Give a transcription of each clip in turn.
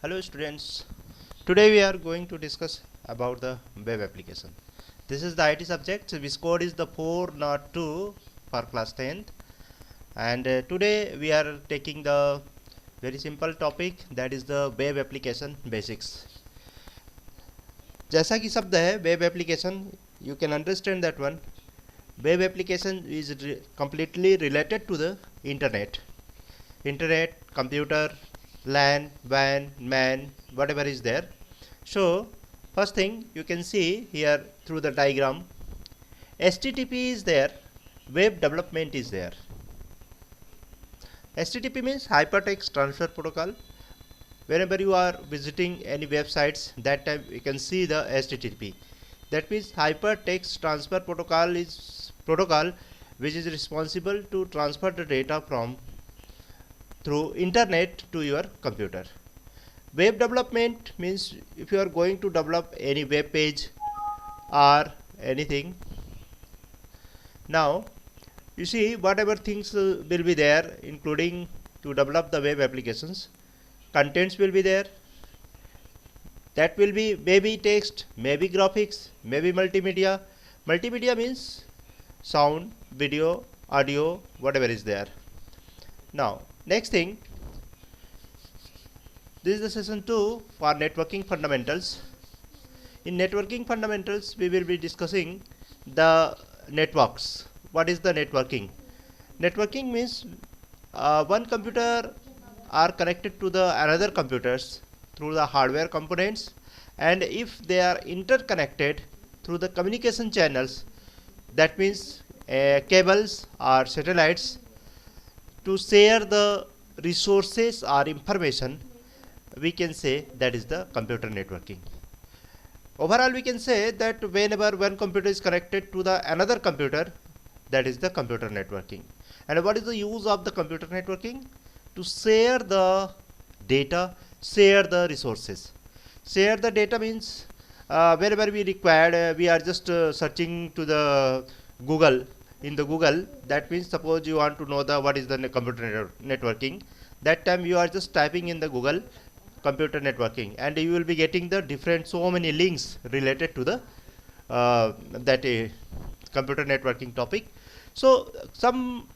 Hello students, today we are going to discuss about the web application. This is the IT subject, which code is the 402 for class 10th, and today we are taking the very simple topic, that is the web application basics. जैसा कि शब्द है web application, you can understand that one. Web application is completely related to the internet, computer, LAN, WAN, MAN, whatever is there. So first thing you can see here through the diagram, HTTP is there, web development is there. HTTP means Hypertext Transfer Protocol. Whenever you are visiting any websites, that time you can see the HTTP. That means Hypertext Transfer Protocol is protocol which is responsible to transfer the data from through internet to your computer. Web development means if you are going to develop any web page or anything. Now you see whatever things will be there, including to develop the web applications. Contents will be there, that will be maybe text, maybe graphics, maybe multimedia. Multimedia means sound, video, audio, whatever is there. Now next thing, this is the session 2 for networking fundamentals. In networking fundamentals we will be discussing the networks. What is the networking? Networking means one computer are connected to the another computers through the hardware components, and if they are interconnected through the communication channels, that means cables or satellites, to share the resources or information, we can say that is the computer networking. Overall we can say that whenever one computer is connected to the another computer, that is the computer networking. And what is the use of the computer networking? To share the data, share the resources. Share the data means wherever we required, we are just searching to the Google. In the Google, that means suppose you want to know the what is the computer networking, that time you are just typing in the Google computer networking, and you will be getting the different so many links related to the computer networking topic. So some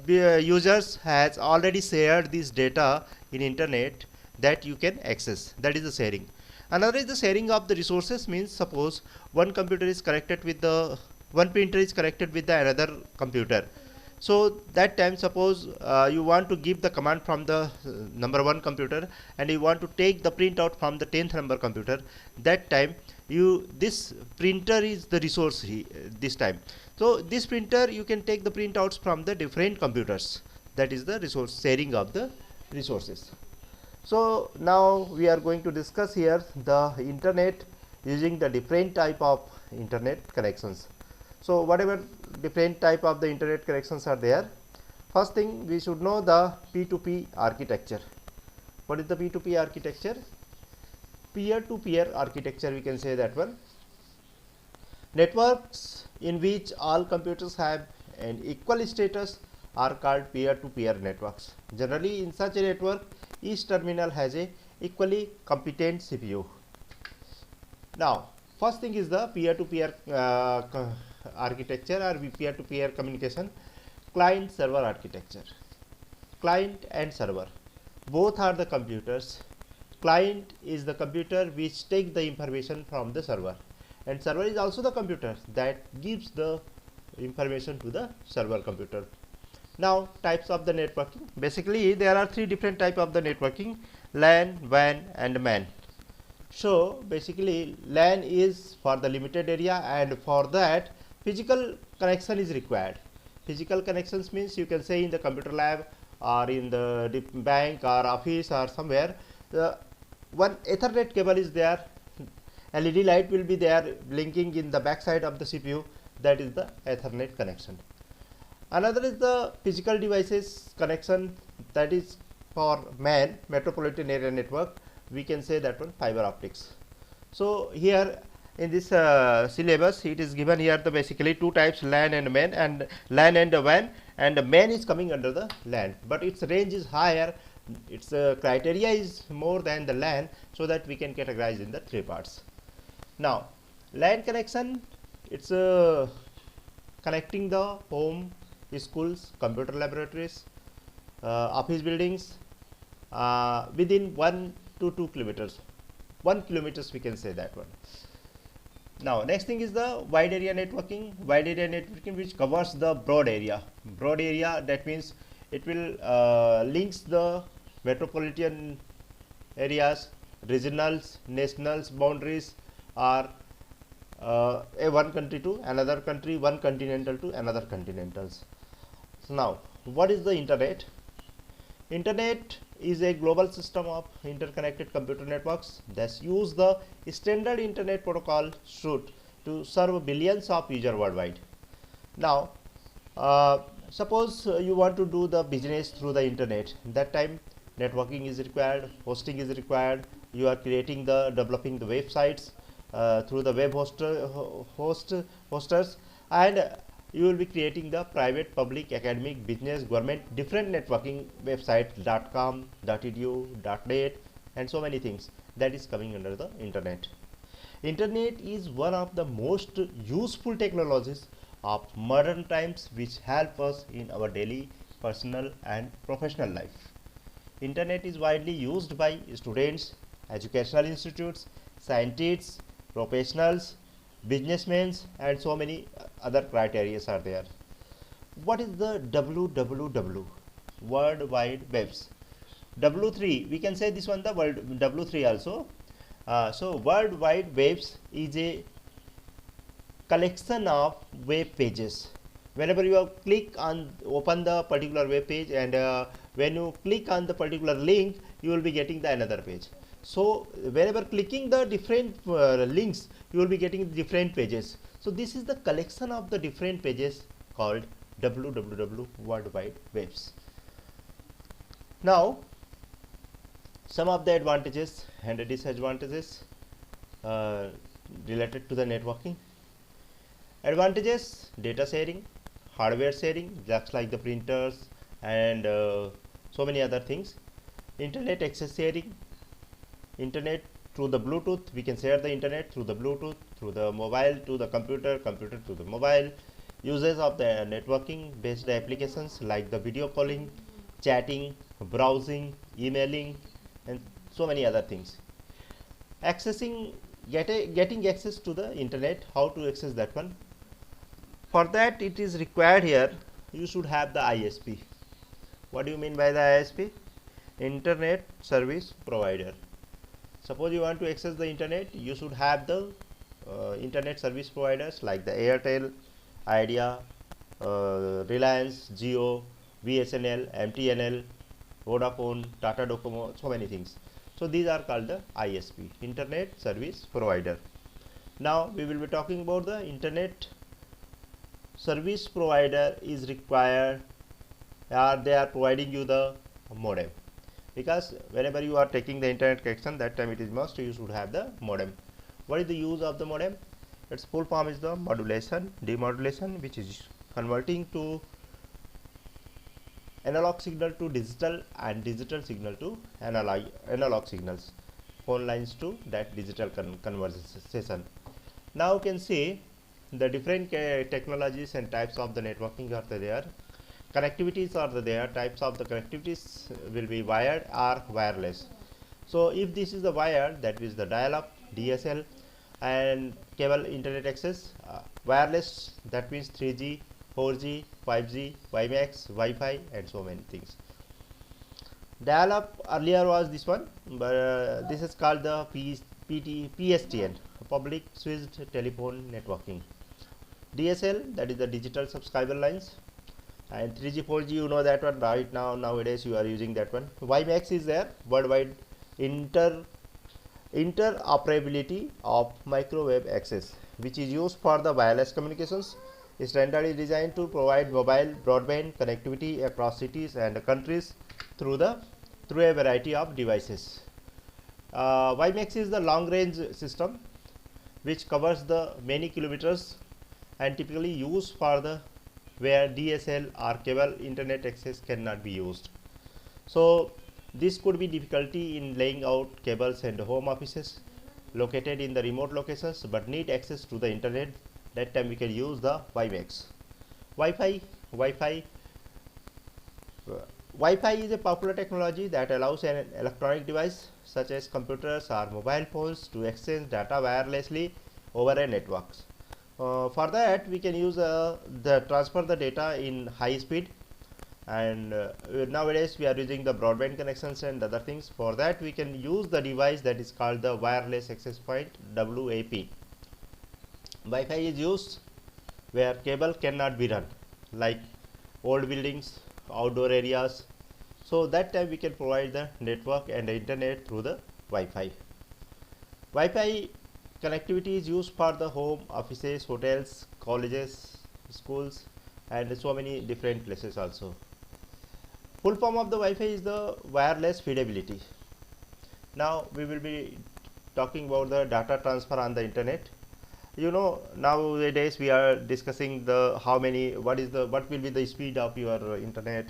users has already shared this data in internet that you can access, that is the sharing. Another is the sharing of the resources, means suppose one computer is connected with the one printer is connected with the another computer. So that time suppose you want to give the command from the number 1 computer and you want to take the printout from the 10th number computer, that time this printer is the resource this time. So this printer you can take the printouts from the different computers, that is the resource sharing of the resources. So now we are going to discuss here the internet using the different type of internet connections. So whatever different type of the internet connections are there, first thing we should know the P2P architecture. What is the P2P architecture? Peer-to-peer architecture, we can say that one. Networks in which all computers have an equal status are called peer-to-peer networks. Generally in such a network, each terminal has a equally competent CPU. Now first thing is the peer-to-peer architecture or peer-to-peer communication. Client server architecture. Client and server both are the computers. Client is the computer which takes the information from the server, and server is also the computer that gives the information to the server computer. Now types of the networking. Basically there are 3 different type of the networking: LAN, WAN and MAN. So basically LAN is for the limited area, and for that physical connection is required. Physical connections means you can say in the computer lab or in the bank or office or somewhere, one Ethernet cable is there, LED light will be there blinking in the back side of the CPU, that is the Ethernet connection. Another is the physical devices connection, that is for MAN, metropolitan area network, we can say that one fiber optics. So here in this syllabus it is given here the basically 2 types, LAN and MAN, and LAN and WAN, and MAN is coming under the LAN, but its range is higher its criteria is more than the LAN, so that we can categorize in the three parts. Now LAN connection, it's connecting the home, schools, computer laboratories, office buildings within 1 to 2 kilometers, 1 kilometers we can say that one. Now next thing is the wide area networking. Wide area networking which covers the broad area. Broad area, that means it will links the metropolitan areas, regionals, nationals boundaries, or a one country to another country, one continental to another continentals. So now what is the internet? Internet is a global system of interconnected computer networks that use the standard internet protocol suite to serve billions of users worldwide. Now suppose you want to do the business through the internet. That time networking is required, hosting is required. You are creating the developing the websites through the web hosters, and you will be creating the private, public, academic, business, government, different networking websites, .com, .edu, .net, and so many things that is coming under the internet. Internet is one of the most useful technologies of modern times which help us in our daily personal and professional life. Internet is widely used by students, educational institutes, scientists, professionals, businessmen, and so many other criteria are there. What is the WWW? World Wide Webs. W3, we can say this one the world W3 also. So World Wide Webs is a collection of web pages. Whenever you click on open the particular web page, and when you click on the particular link, you will be getting the another page. So whenever clicking the different links, you will be getting different pages. So this is the collection of the different pages called WWW, World Wide Webs. Now some of the advantages and disadvantages related to the networking. Advantages: data sharing, hardware sharing, just like the printers and so many other things. Internet access sharing, internet through the Bluetooth, we can share the internet through the Bluetooth, through the mobile to the computer, computer to the mobile. Uses of the networking based applications like the video calling, chatting, browsing, emailing, and so many other things. Accessing, getting access to the internet, how to access that one? For that it is required here, you should have the ISP. What do you mean by the ISP? Internet Service Provider. Suppose you want to access the internet, you should have the internet service providers like the Airtel, Idea, Reliance, Jio, BSNL, MTNL, Vodafone, Tata Docomo, so many things. So these are called the ISP, Internet Service Provider. Now we will be talking about the internet service provider is required, or they are providing you the modem, because whenever you are taking the internet connection, that time it is must you should have the modem. What is the use of the modem? Its full form is the modulation, demodulation, which is converting to analog signal to digital and digital signal to analog signals, phone lines to that digital conversation. Now you can see the different technologies and types of the networking are there. Connectivities are there. Types of the connectivities will be wired or wireless. So if this is the wired, that is the dial-up, DSL, and cable internet access. Wireless, that means 3G, 4G, 5G, WiMAX, Wi-Fi, and so many things. Dial-up earlier was this one, but this is called the PSTN, Public Switched Telephone Networking. DSL, that is the digital subscriber lines, and 3G, 4G, you know that one right now. Nowadays you are using that one. WiMAX is there, worldwide interoperability of microwave access, which is used for the wireless communications. The standard is designed to provide mobile broadband connectivity across cities and countries through a variety of devices. WiMAX is the long range system which covers the many kilometers and typically used for the where DSL or cable internet access cannot be used. So This could be difficulty in laying out cables and home offices located in the remote locations but need access to the internet. That time we can use the WiMAX. Wi-Fi Wi-Fi is a popular technology that allows an electronic device such as computers or mobile phones to exchange data wirelessly over a network. For that we can use the transfer the data in high speed, and nowadays we are using the broadband connections and other things. For that we can use the device that is called the wireless access point, WAP. Wi-Fi is used where cable cannot be run, like old buildings, outdoor areas. So that time we can provide the network and the internet through the Wi-Fi. Wi-Fi connectivity is used for the home, offices, hotels, colleges, schools, and so many different places also. Full form of the Wi-Fi is the wireless feedability. Now we will be talking about the data transfer on the internet. You know, nowadays we are discussing the what will be the speed of your internet,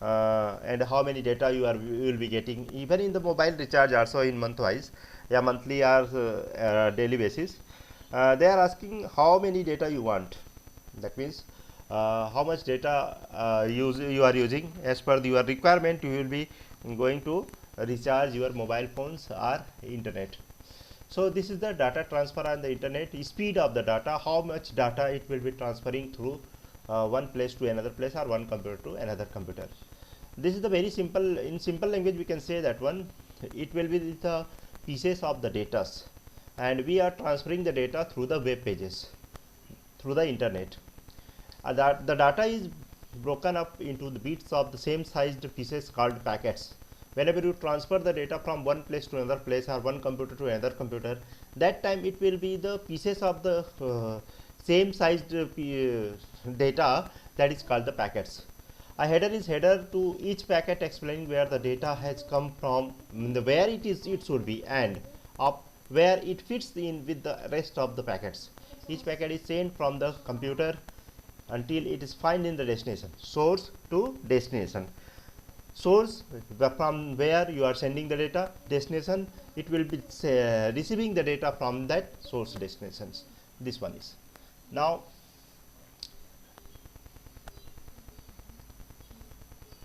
and how many data you will be getting, even in the mobile recharge also, in monthwise, yeah, monthly or daily basis. They are asking how many data you want. That means how much data you are using. As per your requirement, you will be going to recharge your mobile phones or internet. So this is the data transfer on the internet, speed of the data, how much data it will be transferring through one place to another place or one computer to another computer. This is the very simple, in simple language we can say that one, it will be the pieces of the data, and we are transferring the data through the web pages, through the internet. That the data is broken up into the bits of the same sized pieces called packets. Whenever you transfer the data from one place to another place or one computer to another computer, that time it will be the pieces of the same sized data, that is called the packets. A header is header to each packet explaining where the data has come from, where it should be, and up where it fits in with the rest of the packets. Each packet is sent from the computer until it is found in the destination. Source to destination. Source, from where you are sending the data. Destination, it will be receiving the data from that source destinations. This one is. Now